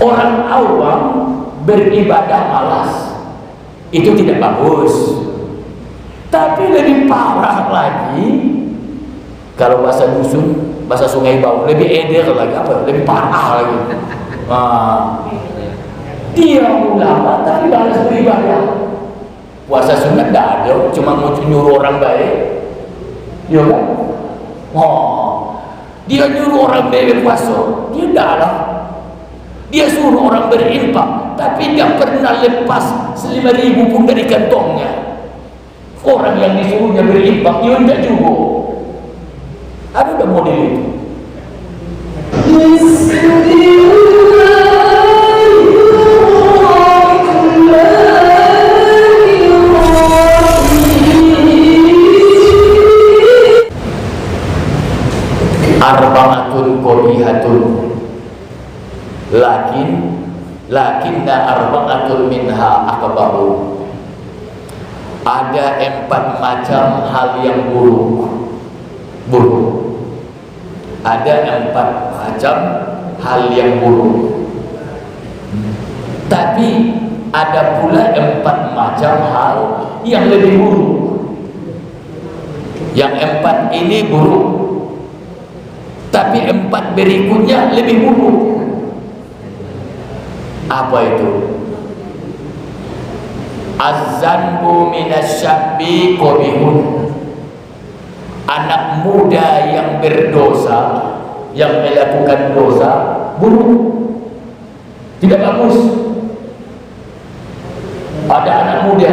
Orang awam beribadah malas, itu tidak bagus. Tapi lebih parah lagi, kalau bahasa dusun, bahasa Sungai Bau, lebih eder lagi, apa? Lebih parah lagi. Dia ulama tapi malas beribadah. Puasa sunat tidak ada, cuma mau nyuruh orang baik, ya kan? Dia nyuruh orang baik berpuasa, dia tidak lah. Dia suruh orang berinfak, tapi dia pernah lepas 5.000 pun dari kantongnya. Orang yang disuruhnya berinfak, dia tidak juga. Ada tak model itu? Arba'atun qabihatun lakinna arba'atun minha akbaru. Ada 4 macam hal yang buruk. Ada 4 macam hal yang buruk. Tapi ada pula 4 macam hal yang lebih buruk. Yang 4 ini buruk, tapi 4 berikutnya lebih buruk. Apa itu? Az-zanbu minasyabbi qabihun. Anak muda yang berdosa, yang melakukan dosa, buruk, tidak bagus. Ada anak muda,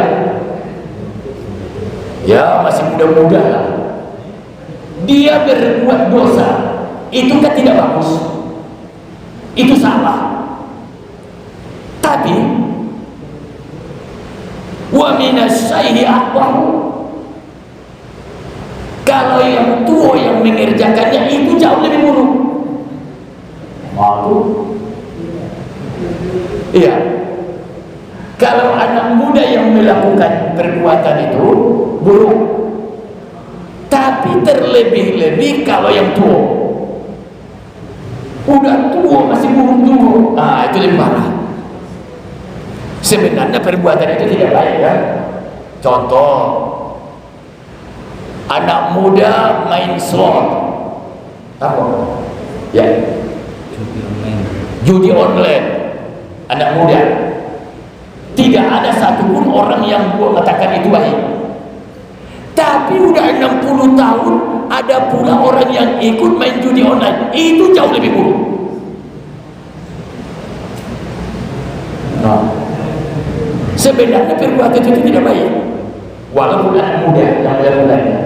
ya masih muda-muda lah, dia berbuat dosa, itu kan tidak bagus, itu salah. Tapi wa minasyaihi akbar, kalau yang tua yang mengerjakannya itu jauh lebih buruk. Malu. Iya. Kalau anak muda yang melakukan perbuatan itu buruk, tapi terlebih-lebih kalau yang tua, udah tua masih buruk-buruk, itu lebih parah. Sebenarnya perbuatan itu tidak baik ya. Contoh, anak muda main slot, apa? Ya, judi online. Anak muda, tidak ada satupun orang yang mengatakan itu baik. Tapi udah 60 tahun ada pula orang yang ikut main judi online, itu jauh lebih buruk. Sebenarnya perbuatan itu tidak baik, walaupun anak muda yang melakukannya.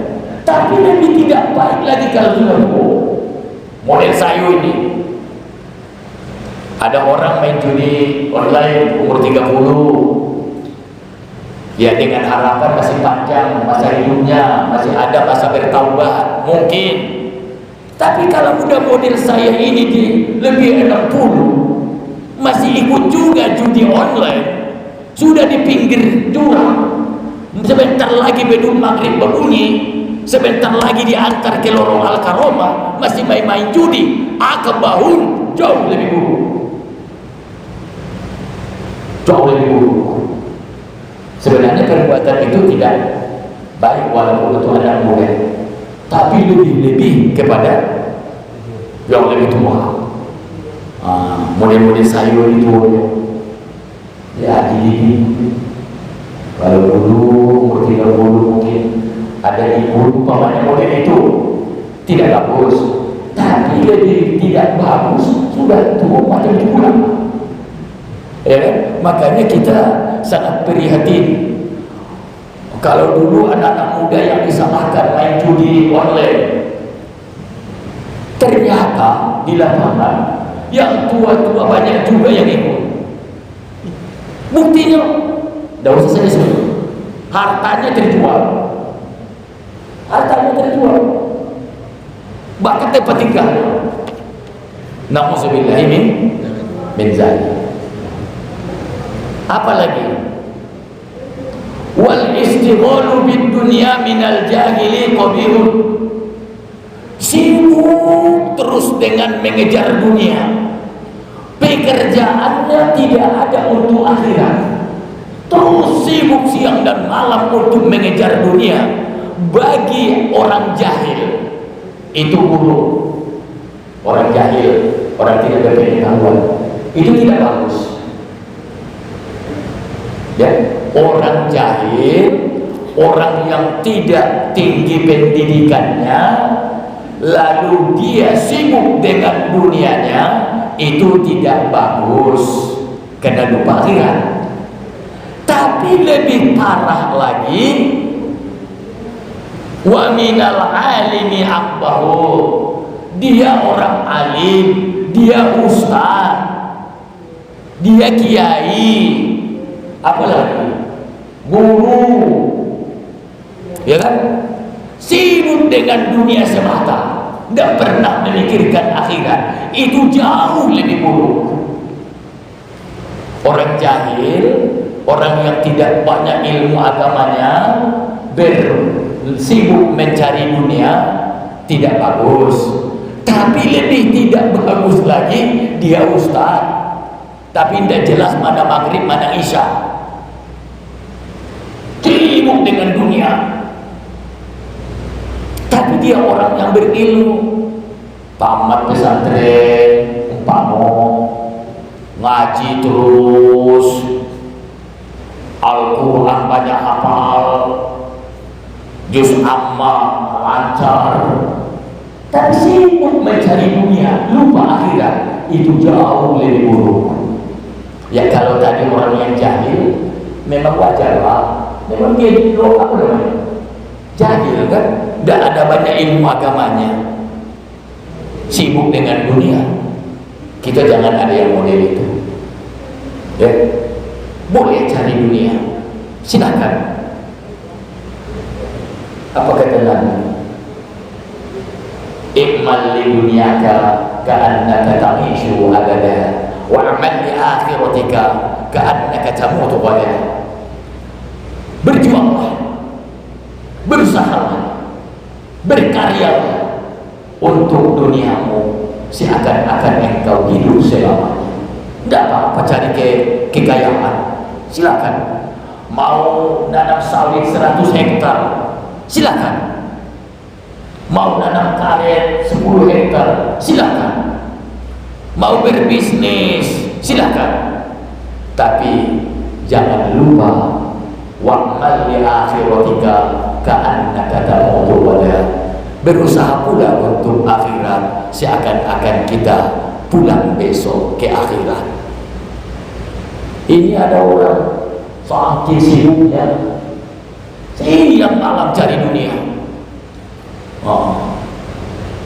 Tapi lebih tidak baik lagi kalau sudah tua. Model saya ini, ada orang main judi online umur 30, ya dengan harapan masih panjang masa hidupnya, masih ada masa bertaubat mungkin. Tapi kalau udah model saya ini di lebih 60, masih ikut juga judi online, sudah di pinggir jurang, sebentar lagi beduk maghrib berbunyi, sebentar lagi diantar ke lorong Al-Karomah, masih main-main judi, akbahun, jauh lebih buruk. Jauh lebih buruk. Sebenarnya perbuatan itu tidak baik walaupun itu anak muda, tapi lebih-lebih kepada yang lebih tua. Model-model sayur itu ya kalau dulu umur 30 mungkin ada ibu pamannya model itu tidak bagus, tapi lebih tidak bagus sudah tua macam pulang. Ya kan? Makanya kita sangat prihatin kalau dulu anak-anak muda yang disalahkan main judi online, ternyata di lapangan yang tua-tua banyak juga yang ikut. Buktinya, tidak usah saya sebut, hartanya terjual, bahkan tempat tinggal. Na'udzubillahi min zalik. Apalagi wal istighalu bid dunya minal jahili qabihun, sibuk terus dengan mengejar dunia, pekerjaannya tidak ada untuk akhirat, terus sibuk siang dan malam untuk mengejar dunia. Bagi orang jahil itu buruk. Orang jahil, orang tidak berpengetahuan, itu tidak bagus. Ya, orang jahil, orang yang tidak tinggi pendidikannya, lalu dia sibuk dengan dunianya, itu tidak bagus, karena lupa akhirat. Tapi lebih parah lagi, wa minal alimi akbahu, dia orang alim, dia ustaz, dia kiai, apalagi guru, ya kan, sibuk dengan dunia semata, tidak pernah memikirkan akhirat. Itu jauh lebih buruk. Orang jahil, orang yang tidak banyak ilmu agamanya, sibuk mencari dunia, tidak bagus. Tapi lebih tidak bagus lagi, dia ustaz, tapi tidak jelas mana maghrib mana isya, sibuk dengan dunia. Tapi dia orang yang berilmu, tamat pesantren, umpama ngaji terus, Al-Quran banyak hafal, juz amma lancar, tapi sibuk mencari dunia, lupa akhirat. Itu jauh lebih buruk. Ya kalau tadi orang yang jahil, memang wajar lah, memang dia apa namanya, jahil kan, tidak ada banyak ilmu agamanya, sibuk dengan dunia. Kita jangan ada yang model itu. Ya, boleh cari dunia, silakan. Apa kata Nabi? Ikmal li dunyaka ka'annaka ta'ishu abada wa amal li akhiratika ka'annaka tamutu ghadan. Berjuanglah, berusahalah, berkaryalah untuk duniamu seakan-akan engkau hidup selamanya. Tidak apa-apa cari kekayaan, silakan. Mau nanam sawit 100 hektar, silakan. Mau nanam karet 10 hektar, silakan. Mau berbisnis, silakan. Tapi jangan lupa wa'mal li akhiratika ka'annaka tamutu ghadan. Berusaha pula untuk akhirat seakan-akan kita pulang besok ke akhirat. Ini ada orang saking sibuknya, siang malam cari dunia.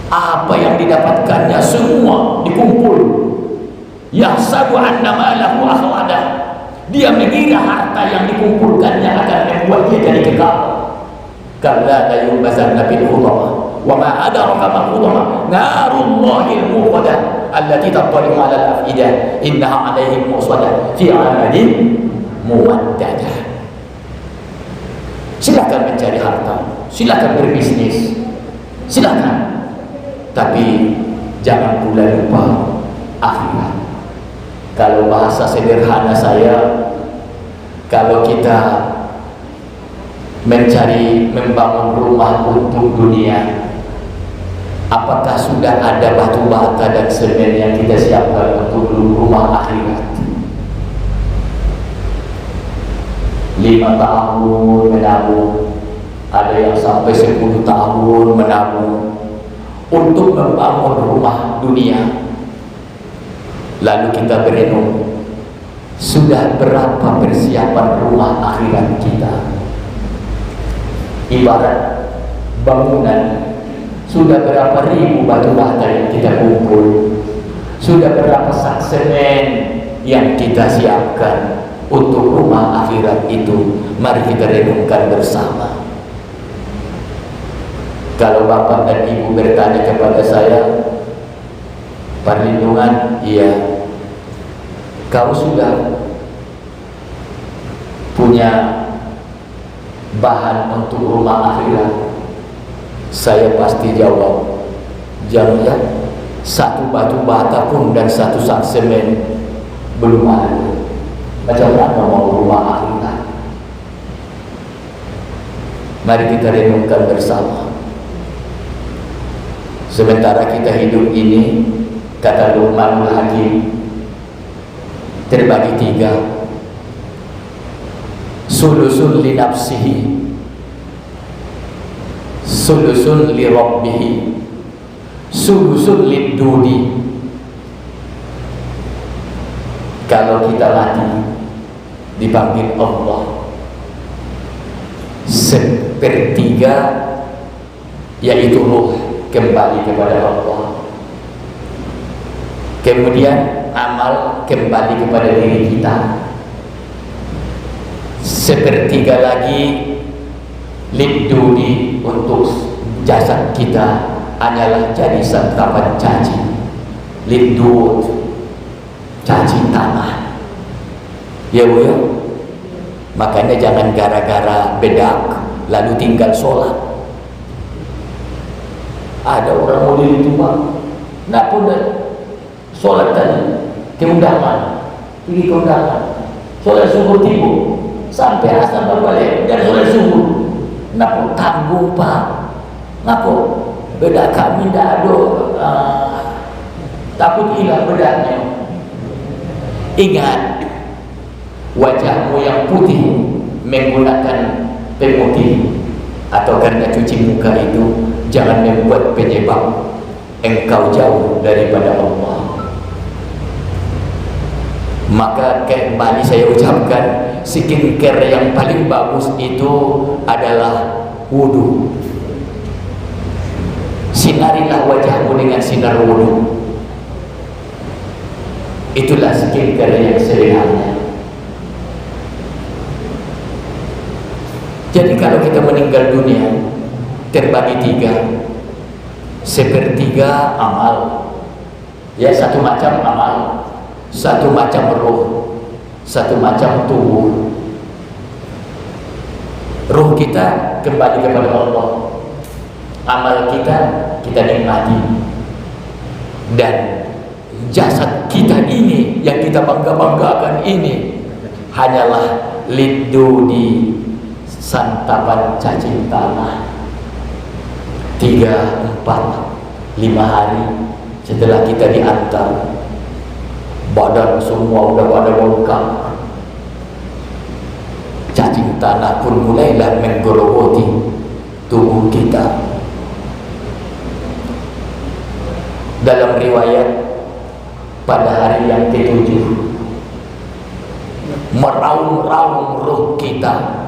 Apa yang didapatkannya semua dikumpul. Yahsabu anna malahu akhlada. Dia mengira harta yang dikumpulkannya akan membuat dia jadi kekal. Kalla la yumbazanna bil hutama wa ma adraka mal hutama narullahil muqadah allati tattali'u 'ala al-afidah innaha 'alaihim musadah fi 'amalin muwaddadah. Silakan mencari harta, silakan berbisnis, silakan, tapi jangan pula lupa akhirat. Kalau bahasa sederhana saya, kalau kita mencari membangun rumah untuk dunia, apakah sudah ada batu bata dan semen yang kita siapkan untuk rumah akhirat? 5 tahun menabung, ada yang sampai 10 tahun menabung untuk membangun rumah dunia. Lalu kita berenung, sudah berapa persiapan rumah akhirat kita? Ibarat bangunan, sudah berapa ribu batu bata yang kita kumpul, sudah berapa sak semen yang kita siapkan untuk rumah akhirat itu. Mari kita renungkan bersama. Kalau bapak dan ibu bertanya kepada saya, perlindungan, iya, kau sudah punya bahan untuk rumah akhirat? Saya pasti jawab, jangan ya, satu batu bata pun dan satu sak semen belum ada. Macam mana mau rumah akhirat? Mari kita renungkan bersama. Sementara kita hidup ini, kata Luqmanul Hakim, terbagi 3. Sulusun li nafsihi, sulusun li rabbihi, sulusun li duni. Kalau kita mati dipanggil Allah, 1/3 yaitu ruh kembali kepada Allah. Kemudian amal kembali kepada diri kita. 1/3 lagi liduni, untuk jasad kita hanyalah jadi santapan cacing. Lidut, cacing tanah. Ya Bu ya. Makanya jangan gara-gara bedak lalu tinggal sholat. Ada orang mau diri tua, nak pun sholat tadi keundangan, pergi keundangan, sholat subuh tiba sampai asar berbalik dan sholat subuh. Nak tanggung Pak, ngapo bedak kami tidak ada, takut hilang bedaknya. Ingat, wajahmu yang putih menggunakan pemutih atau karena cuci muka itu jangan membuat penyebab engkau jauh daripada Allah. Maka kembali saya ucapkan, skincare yang paling bagus itu adalah wudu. Sinarilah wajahmu dengan sinar wudu. Itulah skincare yang sebenarnya. Jadi kalau kita meninggal dunia terbagi 3, 1/3 amal, ya satu macam amal, satu macam roh, satu macam tubuh. Roh kita kembali kepada Allah, amal kita nikmati, dan jasad kita ini yang kita bangga-banggakan ini hanyalah liduni, santapan cacing tanah. 3, 4, 5 hari setelah kita diantar, badan semua udah pada bongkar, cacing tanah pun mulailah menggerogoti tubuh kita. Dalam riwayat, pada hari yang ke-7 meraung-raung ruh kita,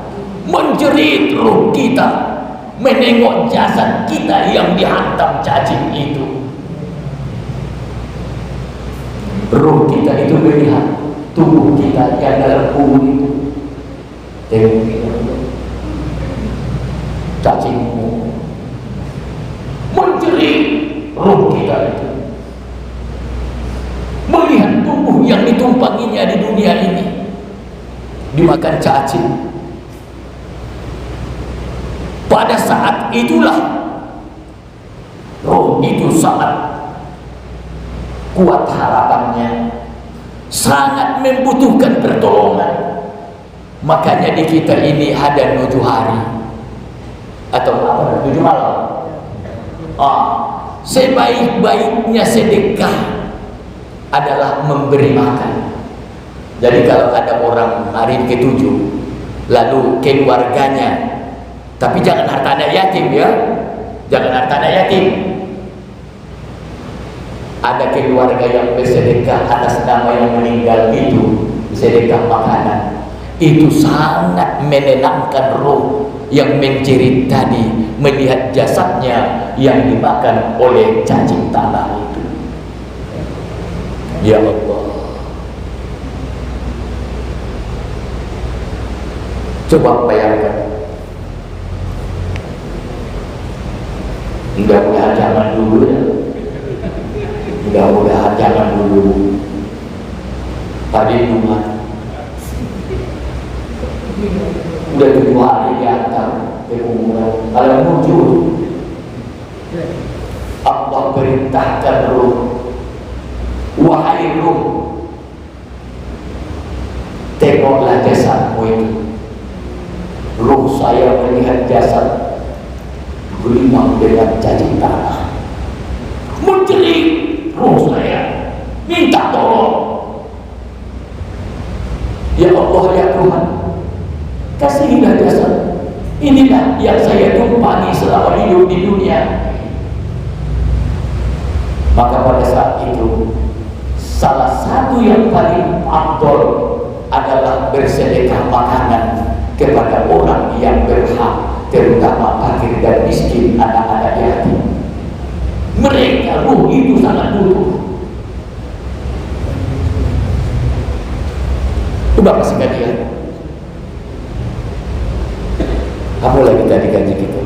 menjerit ruh kita, menengok jasad kita yang dihantam cacing itu. Ruh kita itu melihat tubuh kita yang dalam kubur itu. Tengok kita, cacingmu, menjerit ruh kita itu, melihat tubuh yang ditumpanginya di dunia ini dimakan cacing. Pada saat itulah roh itu sangat kuat harapannya, sangat membutuhkan pertolongan. Makanya di kita ini ada 7 hari atau apa, 7 malam. Sebaik-baiknya sedekah adalah memberi makan. Jadi kalau ada orang hari ke-7 lalu keluarganya, tapi jangan hartanya yatim ya, jangan hartanya yatim. Ada keluarga yang bersedekah atas nama yang meninggal itu, sedekah makanan, itu sangat menenangkan roh yang menjerit tadi, melihat jasadnya yang dimakan oleh cacing tanah itu. Ya Allah, coba bayangkan. Mudah-mudahan jangan dulu ya. Mudah-mudahan jangan dulu. Tadi rumah udah 7 hari diantar ke kuburan. Kalau muncul, Allah perintahkan ruh, wahai ruh, melihat jasad gelimang dengan cacing tanah, menjerit, roh saya minta tolong. Ya Allah, ya Tuhan, kasihilah jasad. Inilah yang saya tumpangi selama hidup di dunia. Maka pada saat itu, salah satu yang paling afdol adalah bersedekah makanan kepada orang yang berhak, terutama fakir dan miskin, anak-anak yatim. Mereka ruh itu sangat butuh. Itu Bapak sekalian, apa lagi tadi gaji kita?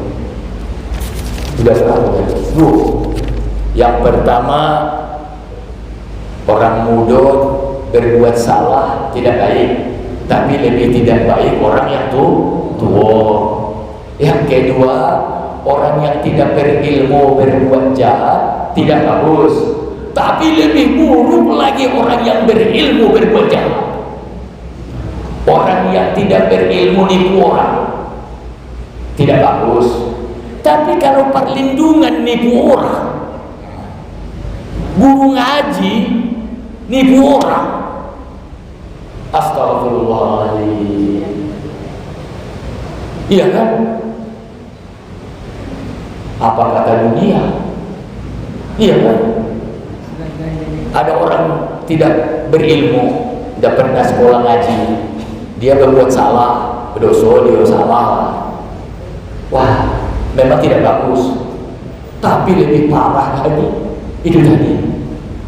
Sudah berapa tadi? Yang pertama, orang muda berbuat salah tidak baik, tapi lebih tidak baik orang yang tua. Yang kedua, orang yang tidak berilmu berbuat jahat tidak bagus, tapi lebih buruk lagi orang yang berilmu berbuat jahat. Orang yang tidak berilmu nipu orang tidak bagus, tapi kalau perlindungan nipu orang, guru ngaji nipu orang, astagfirullahaladzim. Iya kan? Apa kata dunia? Iya kan? Ada orang tidak berilmu, tidak pernah sekolah ngaji, dia berbuat salah, berdosa, dia salah. Wah, memang tidak bagus, tapi lebih parah lagi. Itu tadi,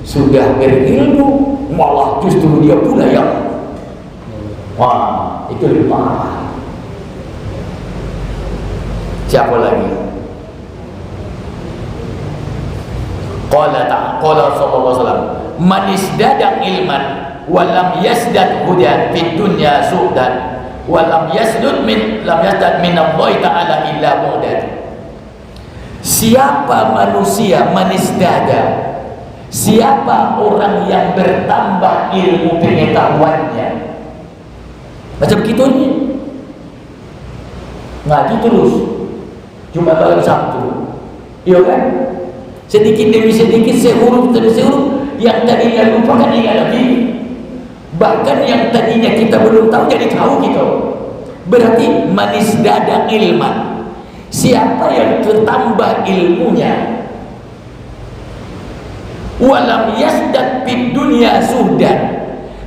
sudah berilmu, malah justru dia pula yang, wah, itu lebih parah. Siapa lagi? Qala sallallahu alaihi wasallam, man isdada ilman wa lam yasdad hudan fid dunya su'dan wa lam yasdad min Allah ta'ala illa mu'dad. Siapa manusia manisdada, siapa orang yang bertambah ilmu pengetahuannya, macam kita ini ngaji terus cuma malam Sabtu, iya kan? Sedikit demi sedikit, sehuruf demi sehuruf, yang tadinya lupa kan ingat lagi, bahkan yang tadinya kita belum tahu jadi tahu gitu. Berarti manisdada ilman, siapa yang bertambah ilmunya, walam yasdad fid dunya suhdan,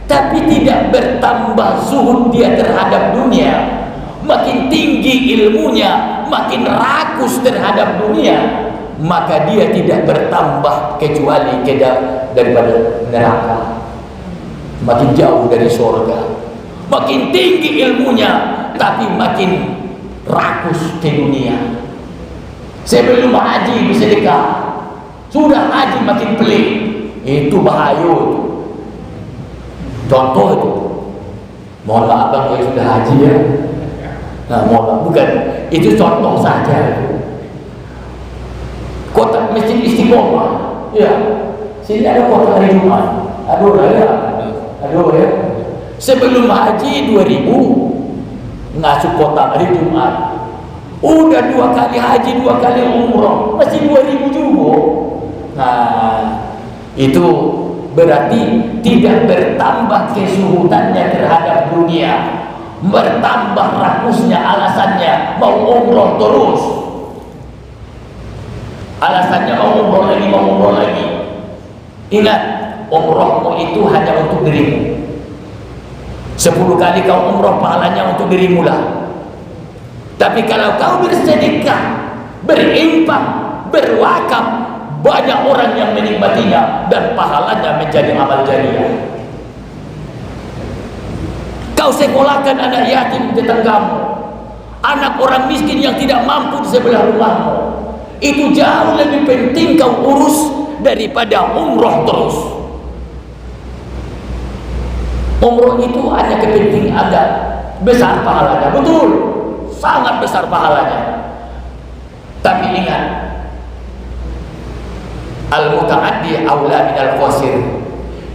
tapi tidak bertambah zuhud dia terhadap dunia, makin tinggi ilmunya, makin rakus terhadap dunia, maka dia tidak bertambah kecuali daripada neraka, makin jauh dari surga. Makin tinggi ilmunya, tapi makin rakus ke dunia. Sebelum haji bersedekah, sudah haji makin pelik, itu bahaya itu. Contoh itu, mohon maaf bang yang sudah haji ya, nah mohon maaf, bukan, itu contoh saja. Kota Masjid Istiqomah, ya, sini ada kota hari Jumat, aduh ya. Sebelum haji 2000 ngasuh kota hari Jumat, udah 2 kali haji, 2 kali umroh, masih 2000 juga. Nah, itu berarti tidak bertambah kesuhutannya terhadap dunia, bertambah rakusnya. Alasannya mau umroh terus, alasannya mau umroh lagi. Ingat, umrohmu itu hanya untuk dirimu. 10 kali kau umroh, pahalanya untuk dirimu lah. Tapi kalau kau bersedekah, berinfak, berwakaf, banyak orang yang menikmatinya dan pahalanya menjadi amal jariah. Kau sekolahkan anak yatim di tetanggamu, anak orang miskin yang tidak mampu di sebelah rumahmu, itu jauh lebih penting kau urus daripada umroh terus. Umroh itu hanya kepentingan agak besar pahalanya, betul, sangat besar pahalanya. Tapi ingat, al-muta'addi aula minal qasir.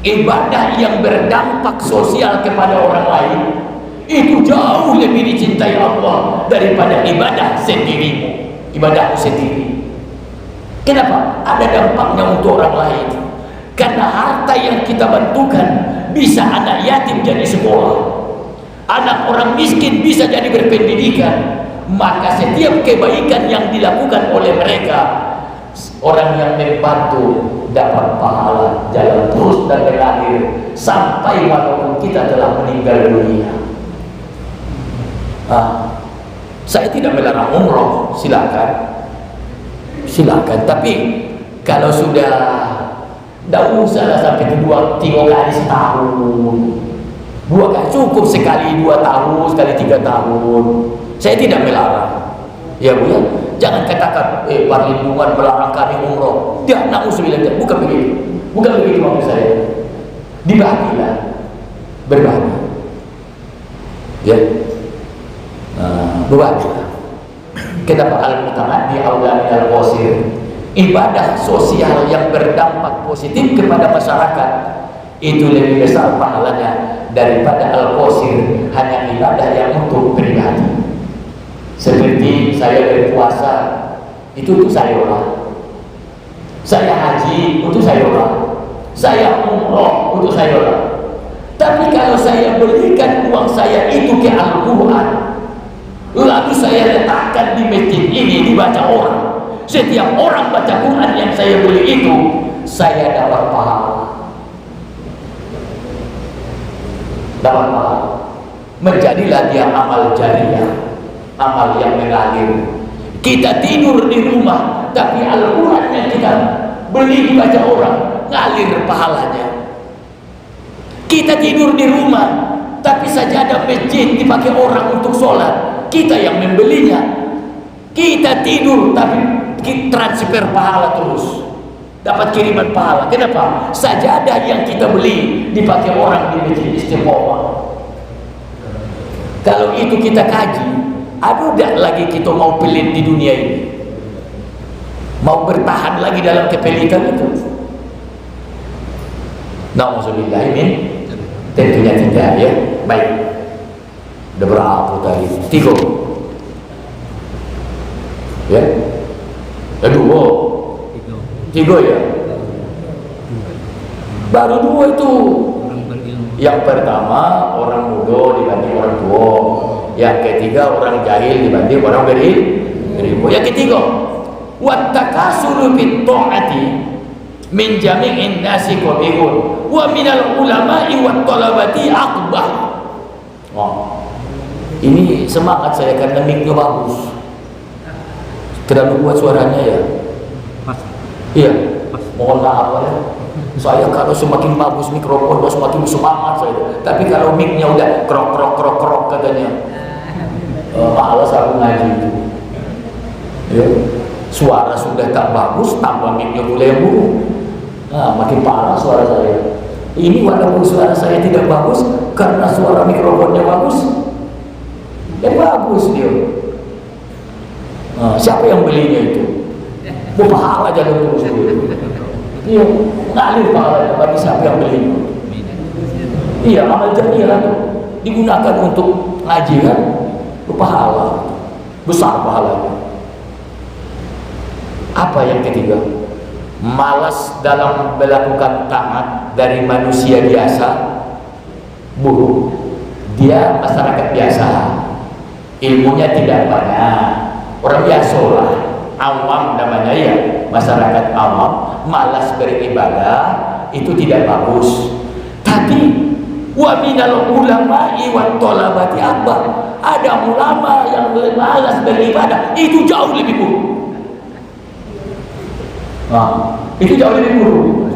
Ibadah yang berdampak sosial kepada orang lain itu jauh lebih dicintai Allah daripada ibadah sendirimu, ibadahmu sendiri. Kenapa? Ada dampaknya untuk orang lain. Karena harta yang kita bantukan bisa anak yatim jadi sekolah, anak orang miskin bisa jadi berpendidikan. Maka setiap kebaikan yang dilakukan oleh mereka, orang yang membantu dapat pahala, jalan terus dan mengalir sampai walaupun kita telah meninggal dunia. Saya tidak melarang umroh, silakan, tapi kalau sudah tidak usah sampai 2-3 kali setahun, 2 kali cukup, sekali 2 tahun, sekali 3 tahun. Saya tidak melarang, ya Bu ya. Jangan katakan perlindungan melarang kami umroh. Tidak, na'udzubillah, bukan begitu maksud saya. Dibagilah, berbagi, ya. Berbagilah. Kenapa? Al-mutamadi aula minal qasir. Ibadah sosial yang berdampak positif kepada masyarakat itu lebih besar pahalanya daripada al-qasir, hanya ibadah yang untuk pribadi. Seperti saya berpuasa, itu untuk saya orang. Saya haji, untuk saya orang. Saya umroh, untuk saya orang. Tapi kalau saya berikan uang saya itu ke Al-Quran, lalu saya letakkan di masjid ini dibaca orang, setiap orang baca Quran yang saya beli itu, saya dapat pahala. Dapat pahala. Menjadilah dia amal jariah, amal yang mengalir. Kita tidur di rumah, tapi Al-Quran yang kita beli dibaca orang, ngalir pahalanya. Kita tidur di rumah, tapi sajadah masjid dipakai orang untuk sholat, kita yang membelinya. Kita tidur, tapi kita transfer pahala terus, dapat kiriman pahala. Kenapa? Sajadah yang kita beli dipakai orang di masjid Istiqomah. Kalau itu kita kaji, ada tidak lagi kita mau pelit di dunia ini, mau bertahan lagi dalam kepelitan itu? Na'udzubillah min, tentunya tidak, ya. Baik, udah berapa tadi? 3, ya, 2 ya, baru 2 itu. Yang pertama orang muda dibanding orang tua, yang ketiga orang jahil dibanding orang berilmu. Yang ketiga, wattakasulu fit ta'ati min jami'in nasi qabihun wa minal ulama'i wat talabati aqbah. Ini semangat saya karena mic-nya bagus. Terlalu buat suaranya ya. Iya. Mohon maaf ya. Saya kalau semakin bagus mikrofon, semakin semangat saya. Tapi kalau mic-nya udah krok katanya, malas aku ngaji itu. Ya. Suara sudah tak bagus, tambah mic-nya boleh yang buruk. Makin parah suara saya. Ini walaupun suara saya tidak bagus, karena suara mikrofonnya bagus, bagus dia. Siapa yang belinya itu? Berpahala jalan terus dia. Iya, ngalir pahalanya bagi siapa yang belinya. Iya, amal jariah itu digunakan untuk ngaji kan, berpahala, besar pahalanya. Apa yang ketiga? Malas dalam melakukan taat dari manusia biasa, buruk. Dia masyarakat biasa, ilmunya tidak banyak, orang biasa lah, awam namanya ya, masyarakat awam, malas beribadah, itu tidak bagus. Tapi wa minal ulama'i wat talabati akbar, ada ulama yang malas beribadah, itu jauh lebih buruk. Itu jauh lebih buruk.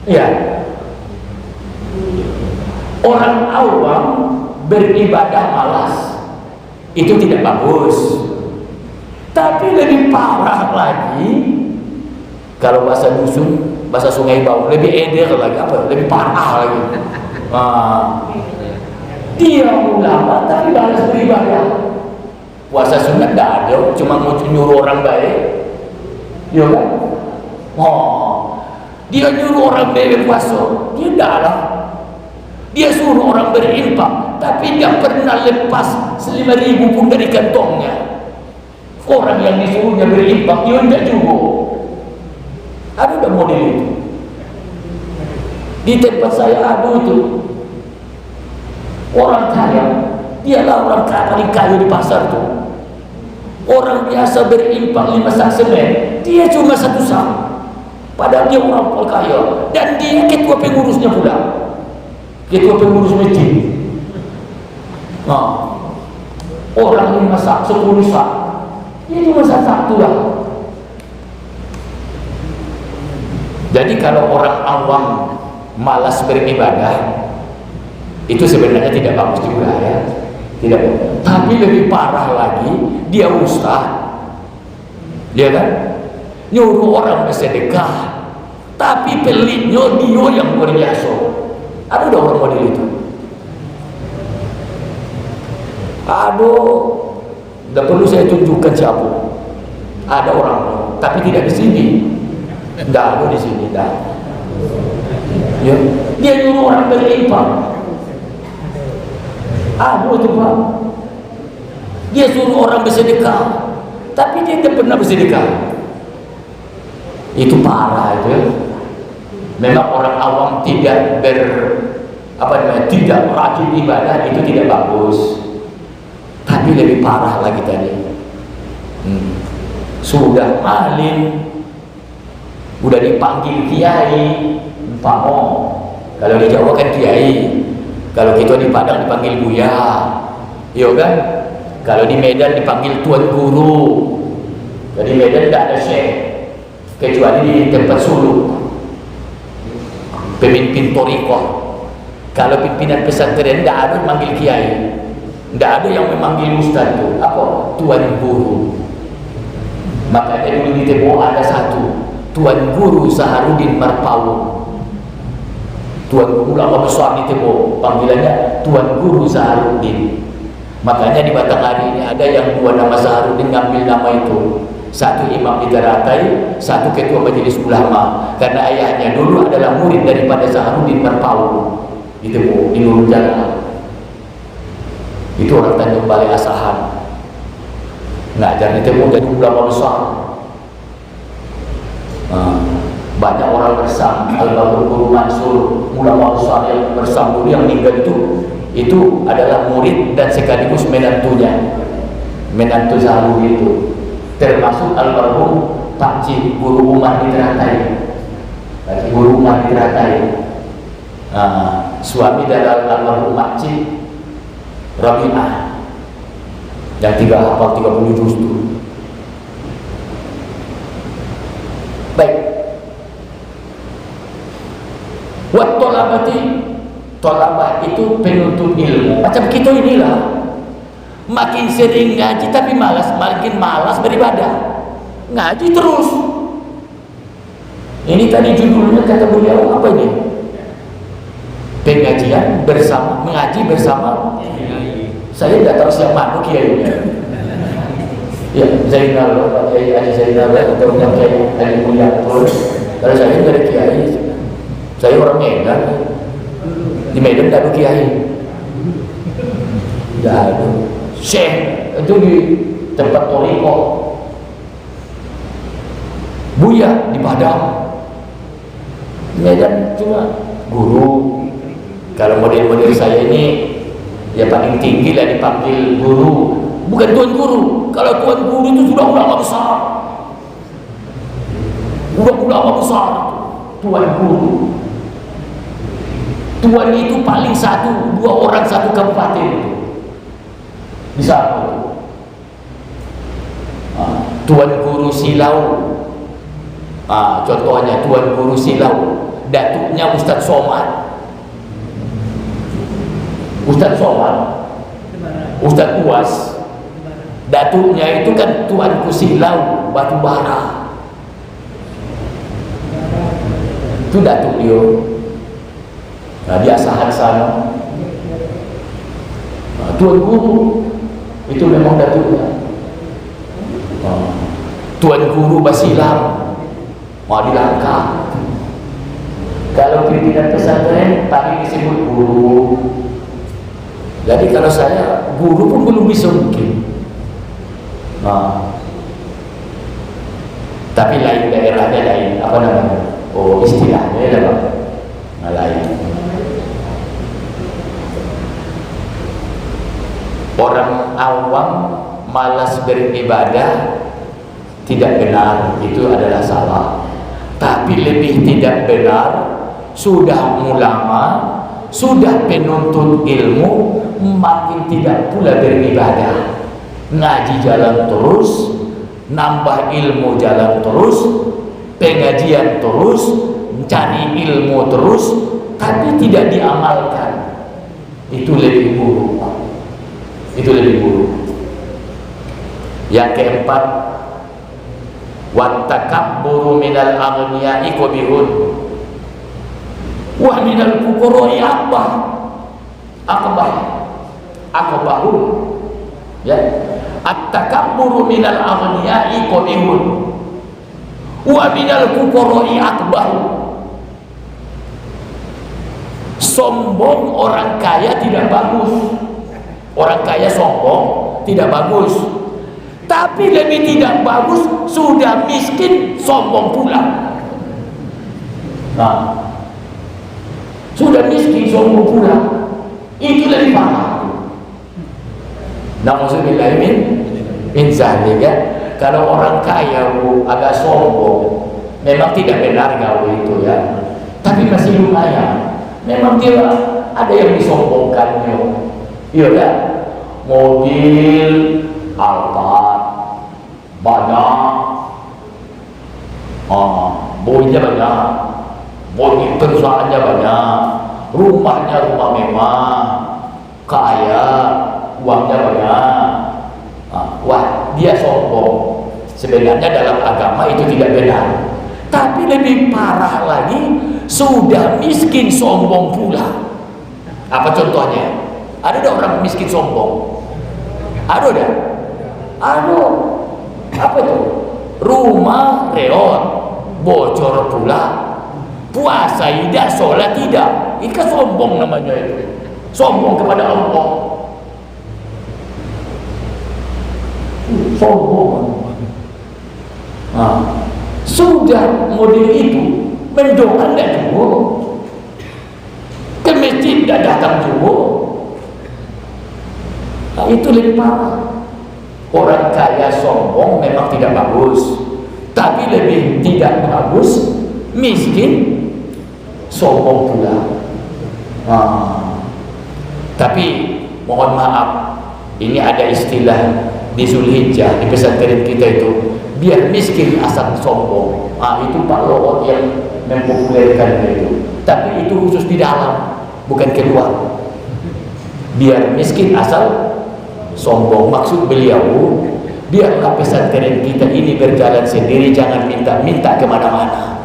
Iya. Orang awam beribadah malas, itu tidak bagus. Tapi lebih parah lagi, kalau bahasa dusun, bahasa Sungai Bau, lebih eder lagi, apa? Lebih parah lagi. Dia ulama tapi malas beribadah. Puasa sunat tidak ada, cuma mau nyuruh orang baik, ya kan? Dia nyuruh orang baik puasa, dia tidak lah. Dia suruh orang berinfak, tapi nggak pernah lepas 5.000 pun dari kantongnya. Orang yang disuruhnya berinfak, dia tidak juga. Ada udah model itu. Di tempat saya ada itu. Orang kaya, dialah orang paling kaya di pasar tuh. Orang biasa berinfak 5 sak semen, dia cuma 1 sak. Padahal dia orang paling kaya, dan dia ketua pengurusnya pula, ketua pengurus masjid. Nah, orang 5 sak, 10 sak, dia cuma 1 sak lah. Jadi kalau orang awam malas beribadah, itu sebenarnya tidak bagus juga ya, tidak. Tapi lebih parah lagi, dia ustaz, dia kan nyuruh orang bersedekah, tapi pelitnya dia yang berjasa. Ada udah orang model itu. Aduh, tidak perlu saya tunjukkan siapa. Ada orang, tapi tidak di sini. Tidak ada di sini, tidak. Ya, dia nyuruh orang berinfak. Aduh itu Pak, dia suruh orang bersedekah, tapi dia tidak pernah bersedekah. Itu parah itu ya. Memang orang awam tidak tidak rajin ibadah, itu tidak bagus. Tapi lebih parah lagi tadi, sudah maling, udah dipanggil kiai, pamo. Kalau di Jawa kan kiai, kalau kita di Padang dipanggil buya, iya kan? Kalau di Medan dipanggil tuan guru. Jadi Medan tidak ada syekh, kecuali di tempat suluk, pemimpin torikoh. Kalau pimpinan pesantren tidak ada memanggil kiai, tidak ada yang memanggil ustaz itu apa? Tuan guru. Makanya dulu di Tebo ada satu Tuan Guru Saharudin Marpawu. Tuan Guru ulama besar di Tebo, panggilannya Tuan Guru Saharudin. Makanya di Batanghari ini ada yang 2 nama Saharudin, ngambil nama itu. Satu imam di Taratai, satu ketua majelis ulama, karena ayahnya dulu adalah murid daripada Saharudin Marpawu di Tebo, di Nurul Jalan. Itu orang Tanjung Balai Asahan, ngajar di Tebo, jadi ulama besar. Banyak orang bersam, Al-Bahur Guru Mansur, ulama besar yang bersam dulu yang meninggal itu adalah murid dan sekaligus menantunya, menantu Saharudin itu, termasuk almarhum Pak Cik Guru Umar di Teratai. Guru Umar di Teratai, suami dari almarhum Pak Cik Rabi'ah yang hafal 30 juz itu. Baik. Wat tolabah itu penuntut ilmu. Macam kita inilah, makin sering ngaji tapi makin malas beribadah. Ngaji terus. Ini tadi judulnya kata beliau apa ini? Pengajian bersama, mengaji bersama. Saya tidak tahu siapa kiainya. Ya, Zainal, Kiai Zainal atau Kiai Ali Mulyatul. Kalau saya tidak ada kiai, saya orang Medan. Di Medan tidak ada kiai, tidak ada. Syekh itu di tempat toriko, buya di Padang. Medan cuma guru. Kalau model-model saya ini ya paling tinggi lah dipanggil guru, bukan tuan guru. Kalau tuan guru itu sudah ulama besar, sudah ulama besar, tuan guru. Tuan itu paling 1-2 orang satu kabupaten itu di sana. Tuan Guru Silau, contohnya Tuan Guru Silau, datuknya Ustadz Somad. Ustadz Somad, Ustadz Uwas, datuknya itu kan Tuan Silau Batubara. Itu datuk dia. Nah, di Asahan sana, Tuan Guru itu memang datuknya. Tuan Guru Basilam mau dilangkah. Kalau pimpinan pesantren paling disebut guru, Jadi kalau saya guru pun belum bisa mungkin. Nah, tapi lain daerahnya lain, apa namanya? Oh, istilahnya apa? Nah, lain. Orang awam malas beribadah tidak benar, itu adalah salah. Tapi lebih tidak benar, sudah ulama, sudah penuntut ilmu, makin tidak pula beribadah. Ngaji jalan terus, nambah ilmu jalan terus, pengajian terus, mencari ilmu terus, tapi tidak diamalkan. Itu lebih buruk. Itu lebih buruk. Yang keempat, wattakabburu minal aghniya'i qabihun wa minal fuqara'i akbahun. Ya, at-takabburu minal aghniya'i qabihun wa minal fuqara'i akbahun. Sombong orang kaya tidak bagus. Orang kaya sombong tidak bagus. Tapi lebih tidak bagus, sudah miskin sombong pula. Nah, sudah miskin sombong pula, itu lebih parah. Na'udzubillah min zalik, ya. Kalau orang kaya agak sombong, memang tidak benar gawe itu, ya. Tapi masih lumayan. Memang dia ada yang disombongkannya. Iya kan? Mobil Alphard banyak, boynya banyak, boy perusahaannya banyak, rumahnya rumah mewah, kaya, uangnya banyak. Wah, dia sombong. Sebenarnya dalam agama itu tidak benar. Tapi lebih parah lagi, sudah miskin sombong pula. Apa contohnya? Ada orang miskin sombong? Ada. Apa itu? Rumah reot, bocor pula, puasa tidak, sholat tidak. Itu sombong namanya itu. Sombong kepada Allah. Sombong. Sudah model itu mendoakan tidak juga, ke masjid tidak datang juga. Itu lebih parah. Orang kaya sombong memang tidak bagus, tapi lebih tidak bagus miskin sombong pula. Tapi mohon maaf, ini ada istilah di Zulhijjah, di pesantren kita itu, biar miskin asal sombong. Itu Pak Lowot yang mempopulerkan itu. Tapi itu khusus di dalam, bukan keluar. Biar miskin asal sombong. Maksud beliau, biarlah pesantren kita ini berjalan sendiri, jangan minta-minta kemana-mana.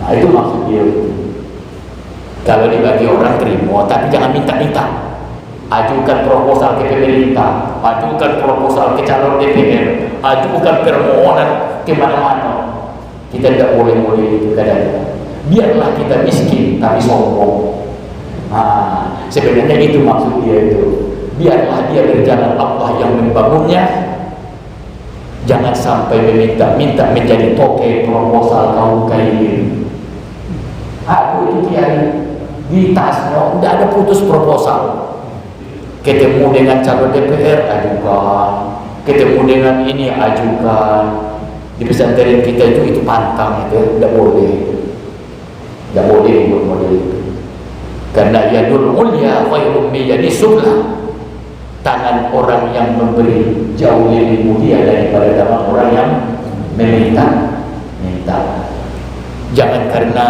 Nah, itu maksud dia. Kalau dibagi orang terima, tapi jangan minta-minta. Ajukan proposal ke pemerintah, ajukan proposal ke calon DPR, ajukan permohonan kemana-mana. Kita tidak boleh itu kadang. Biarlah kita miskin tapi sombong. Sebenarnya itu maksud dia itu. Biarlah dia berjalan, Allah yang membangunnya. Jangan sampai meminta-minta menjadi toke proposal kaum kain. Aku itu kiai di tasnya tidak ada putus proposal. Ketemu dengan calon DPR ajukan, ketemu dengan ini ajukan. Di pesantren kita itu pantang, itu tidak boleh buat model itu. Karena yadul ulya khairum min yadi sufla. Tangan orang yang memberi jauh lebih mulia daripada tangan orang yang meminta. Jangan karena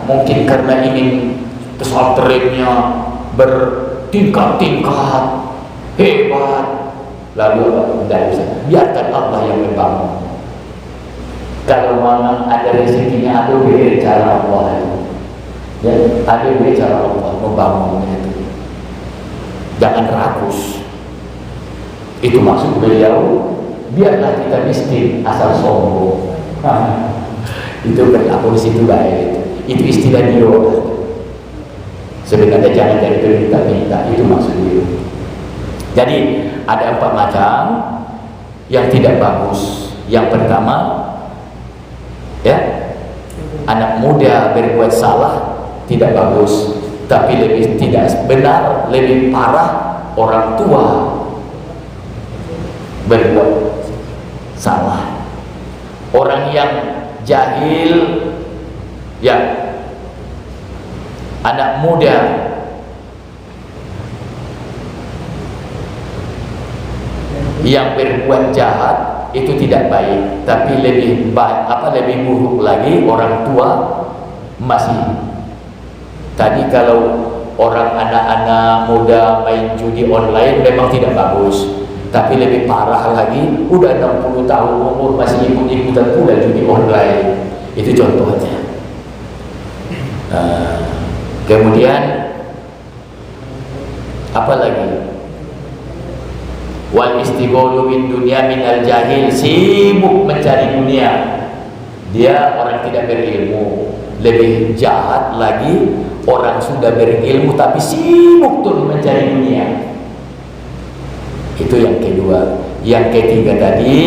mungkin karena ingin pesantrennya bertingkat-tingkat hebat, lalu tidak bisa. Biarkan Allah yang membangun. Kalau memang ada rezekinya, ada cara Allah itu. Ya, ada cara Allah membangunnya itu. Jangan rakus. Itu maksud beliau. Biarlah kita miskin asal sombong. Itu berlaku di situ baik. Itu istilah dia. Sebenarnya jangan jadi minta-minta, itu maksudnya. Jadi ada 4 macam yang tidak bagus. Yang pertama, ya, anak muda berbuat salah tidak bagus, tapi lebih tidak benar, lebih parah orang tua berbuat salah. Orang yang jahil, ya, anak muda yang berbuat jahat itu tidak baik, tapi lebih baik, lebih buruk lagi orang tua masih. Tadi kalau orang anak-anak muda main judi online memang tidak bagus, tapi lebih parah lagi udah 60 tahun umur masih ikut-ikutan pula judi online. Itu contohnya. Kemudian apa lagi? Wal istigholu bin dunia minal jahil, sibuk mencari dunia. Dia orang tidak berilmu. Lebih jahat lagi orang sudah berilmu tapi sibuk tuh mencari dunia. Itu yang kedua. Yang ketiga tadi,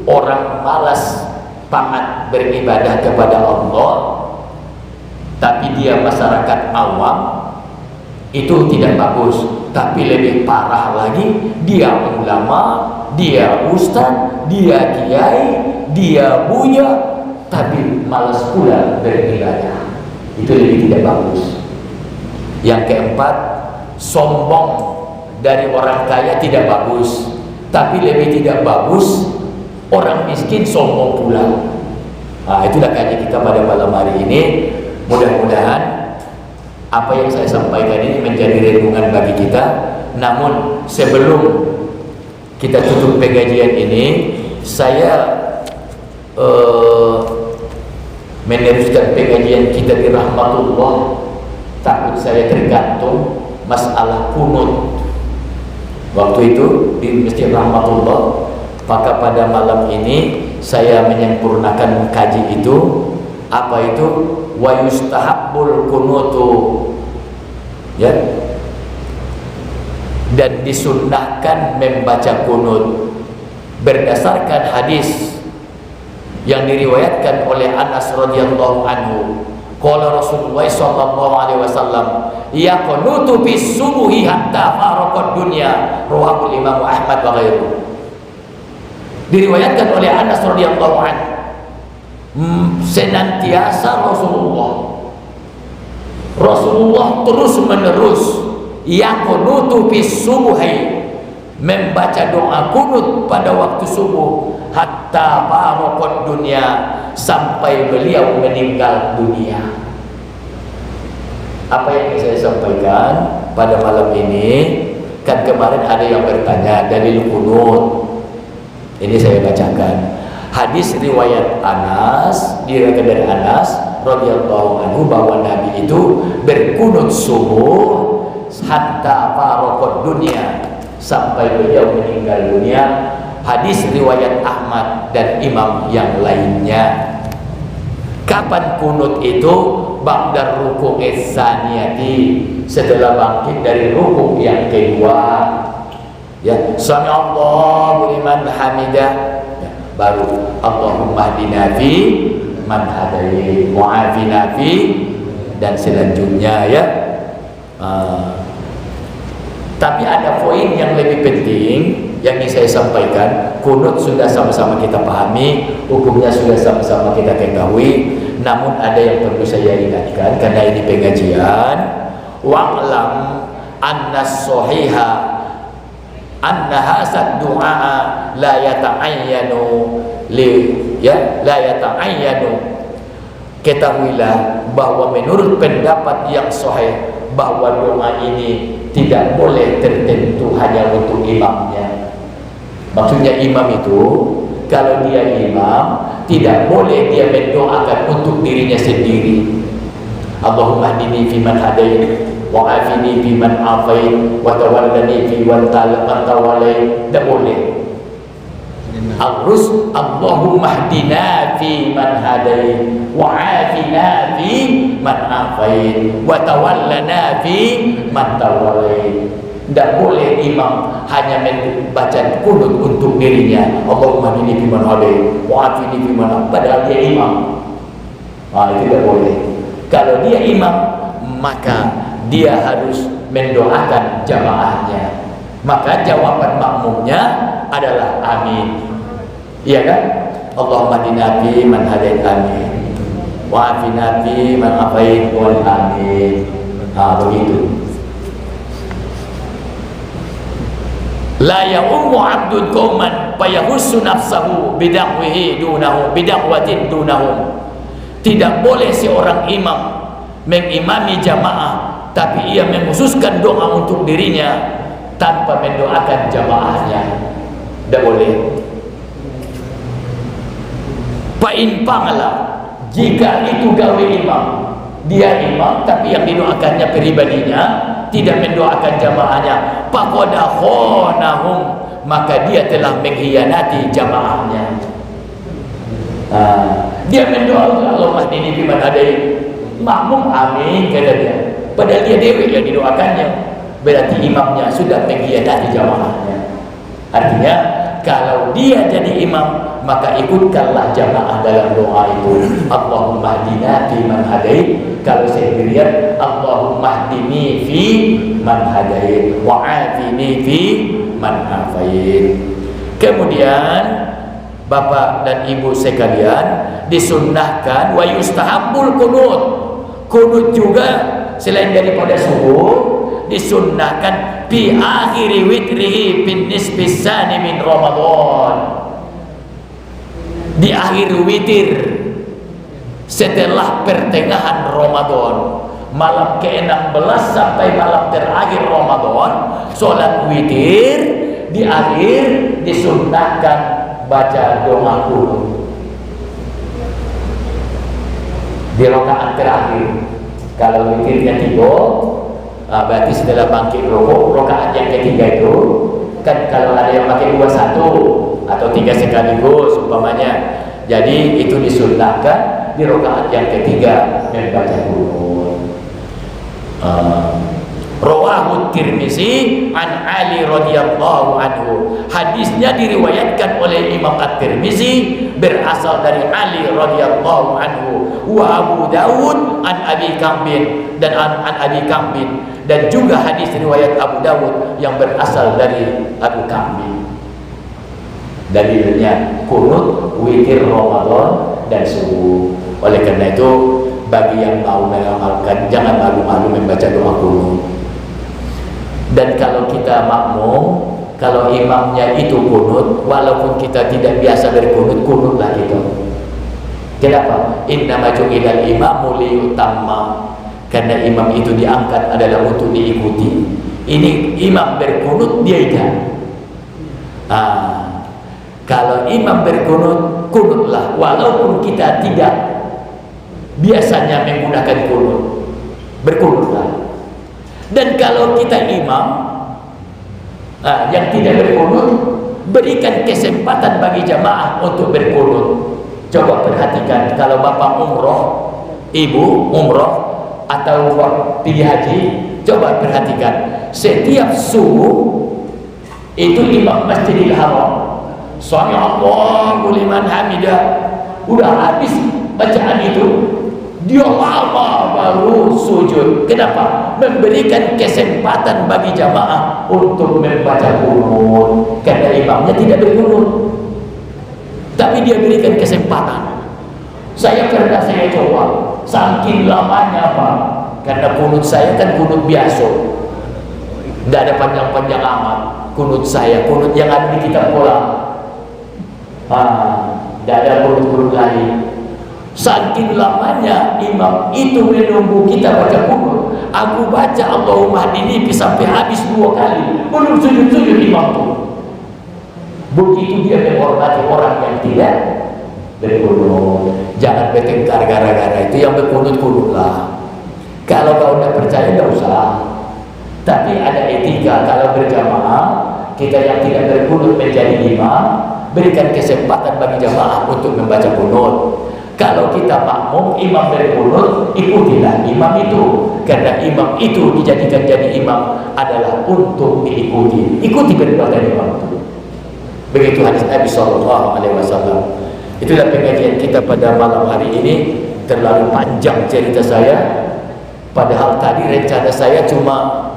orang malas taat beribadah kepada Allah, tapi dia masyarakat awam, itu tidak bagus. Tapi lebih parah lagi, dia ulama, dia ustaz, dia kiai, dia buya, tapi malas pula beribadah. Itu lebih tidak bagus. Yang keempat, sombong dari orang kaya tidak bagus, tapi lebih tidak bagus orang miskin sombong pula. Itulah kajian kita pada malam hari ini. Mudah-mudahan apa yang saya sampaikan ini menjadi renungan bagi kita. Namun sebelum kita tutup pengajian ini, saya meneruskan pengajian kita di rahmatullah. Takut saya tergantung masalah kunut. Waktu itu di Masjid Rahmatullah, maka pada malam ini saya menyempurnakan kaji itu. Apa itu? Wa yustahabbul kunutu, ya, dan disunnahkan membaca kunut berdasarkan hadis yang diriwayatkan oleh Anas radhiyallahu anhu. Qala Rasulullah sallallahu alaihi wasallam, ya qunutu bis subuhi hatta faraqad dunya, rawahu Imam Ahmad wa ghairuhu. Diriwayatkan oleh Anas radhiyallahu anhu, senantiasa Rasulullah terus menerus ya qunutu bis subuhi, membaca doa kunut pada waktu subuh, hatta faraqad dunya, sampai beliau meninggal dunia. Apa yang saya sampaikan pada malam ini, kan kemarin ada yang bertanya dalil kunut. Ini saya bacakan hadis riwayat Anas, diriwayatkan dari Anas radhiyallahu anhu bahwa Nabi itu berkunut subuh hatta faraqad dunya, sampai beliau meninggal dunia. Hadis riwayat Ahmad dan imam yang lainnya. Kapan kunut itu? Ba'da ruku'is saniyati, setelah bangkit dari rukuk yang kedua. Ya, sami Allahu liman hamidah, ya, baru Allahumma hdina fi man hadayt wa afina fi, dan selanjutnya, ya. Tapi ada poin yang lebih penting yang ingin saya sampaikan. Kunut sudah sama-sama kita pahami, hukumnya sudah sama-sama kita ketahui. Namun ada yang perlu saya ingatkan karena ini pengajian. Wa'lam anna sahiha anna hasad du'a la yata'ayyanu la yata'ayyanu. Ketahuilah bahwa menurut pendapat yang sahih bahwa doa ini tidak boleh tertentu hanya untuk imamnya. Maksudnya imam itu, kalau dia imam, tidak boleh dia mendoakan untuk dirinya sendiri. Allahumma hdini fi man hadait wa afini fi man afait wa tawallani fi man tawallait. Tidak boleh. Al-rus Allahumma hdina fi man hadait wa afina fi man afait wa tawallana fi man tawallait. Tidak boleh imam hanya membaca kunut untuk dirinya, Allahumma hdini fi man hadait wa afini fi man afait, padahal dia imam. Itu tidak boleh. Kalau dia imam, maka dia harus mendoakan jamaahnya. Maka jawaban makmumnya adalah amin. Iya kan? Allahumma hdina fi man hadait, amin. Wa afina fi man afait, wal amin. Begitu. La ya'ummu 'abdun qauman fayahussu nafsahu bid'watin dunahum. Tidak boleh seorang imam mengimami jamaah tapi ia mengkhususkan doa untuk dirinya tanpa mendoakan jamaahnya. Tidak boleh. Fa'in fa'ala, jika itu gawe imam, dia imam tapi yang didoakannya pribadinya, tidak mendoakan jamaahnya, faqad khonahum, maka dia telah mengkhianati jamaahnya. Dia mendoakan Allahumma hdini fi man hadait, makmum amin kata dia, padahal dia dewi yang didoakannya, berarti imamnya sudah mengkhianati jamaahnya. Artinya kalau dia jadi imam, maka ikutkanlah jamaah dalam doa itu. Allahumma hdina fi man hadait, kalau sendirian Allahumma hdini fi man hadait wa afini fi man afait. Kemudian Bapak dan Ibu sekalian, disunnahkan wa yustahabbul qunut. Qunut juga selain daripada subuh disunnahkan fi akhiri witrihi bin nisfis tsani min Ramadan. Di akhir witir setelah pertengahan Ramadan, malam ke-16 sampai malam terakhir Ramadan, sholat witir di akhir disunnahkan baca doa qunut di rakaat terakhir. Kalau witirnya tiba, berarti setelah bangkit rukuk, rakaat yang ketiga itu kan, kalau ada yang pakai 2-1 atau 3 sekaligus umpamanya, jadi itu disunnahkan di rakaat yang ketiga membaca qunut. Rawahu Tirmizi an Ali radhiyallahu anhu. Hadisnya diriwayatkan oleh Imam At-Tirmizi berasal dari Ali radhiyallahu anhu. Wa Abu Dawud an Abi Kambin, dan an Abi Kambin, dan juga hadis riwayat Abu Dawud yang berasal dari Abu Kambin. Dalilnya qunut witir Ramadan dan subuh. Oleh karena itu, bagi yang mau mengamalkan, jangan malu-malu membaca doa qunut. Dan kalau kita makmum, kalau imamnya itu qunut, walaupun kita tidak biasa berqunut, qunutlah kita. Kenapa? Innama ju'ilal imamu liyutamma, karena imam itu diangkat adalah untuk diikuti. Ini imam berqunut, dia tidak. Kalau imam berqunut, qunutlah, walaupun kita tidak biasanya menggunakan qunut, berqunutlah. Dan kalau kita imam yang tidak berqunut, berikan kesempatan bagi jamaah untuk berqunut. Coba perhatikan, kalau bapak umroh, ibu umroh, atau pergi haji, coba perhatikan, setiap subuh itu imam Masjidil Haram, Sami Allahu liman hamidah, udah habis bacaan itu, dia lama baru sujud. Kenapa? Memberikan kesempatan bagi jamaah untuk membaca qunut, karena imamnya tidak berqunut, tapi dia berikan kesempatan. Saya coba, saking lamanya Pak, karena qunut saya kan qunut biasa, tidak ada panjang-panjang amat. Qunut saya, qunut yang ada di kitab Quran, tidak ada qunut lain. Saking lamanya imam itu menunggu kita baca qunut, aku baca Allahumma hdini sampai habis 2 kali, belum sujud-sujud imam itu. Begitu dia menghormati orang yang tidak berqunut. Jangan bertengkar gara-gara itu. Yang berqunut-qunutlah. Kalau kau tidak percaya, tidak usah. Tapi ada etika, kalau berjamaah kita yang tidak berqunut menjadi imam, berikan kesempatan bagi jamaah untuk membaca kunut. Kalau kita makmum, imam berkunut, ikutilah imam itu, karena imam itu dijadikan jadi imam adalah untuk diikuti. Ikuti perbuatan imam itu. Begitu hadis Nabi SAW. Itulah pengajian kita pada malam hari ini. Terlalu panjang cerita saya, padahal tadi rencana saya cuma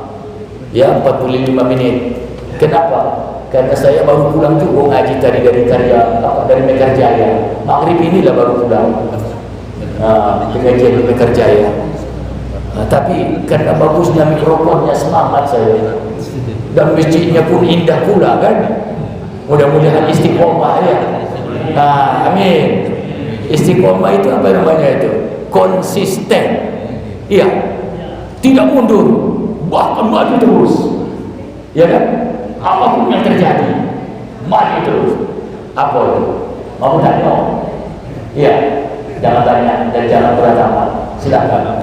45 menit. Kenapa? Karena saya baru pulang juga ngaji tadi dari dari Mekarjaya. Maghrib inilah baru pulang. Pengajian di Mekarjaya. Tapi karena bagusnya mikrofonnya, semangat saya. Dan masjidnya pun indah pula kan. Mudah-mudahan istiqomah ya. Amin. Istiqomah itu apa namanya itu? Konsisten. Iya. Tidak mundur, bahkan maju terus. Ya kan? Apapun yang terjadi, maju terus. Apa itu? Mau tanya? Iya. Jangan tanya dan jangan beragama. Silakan.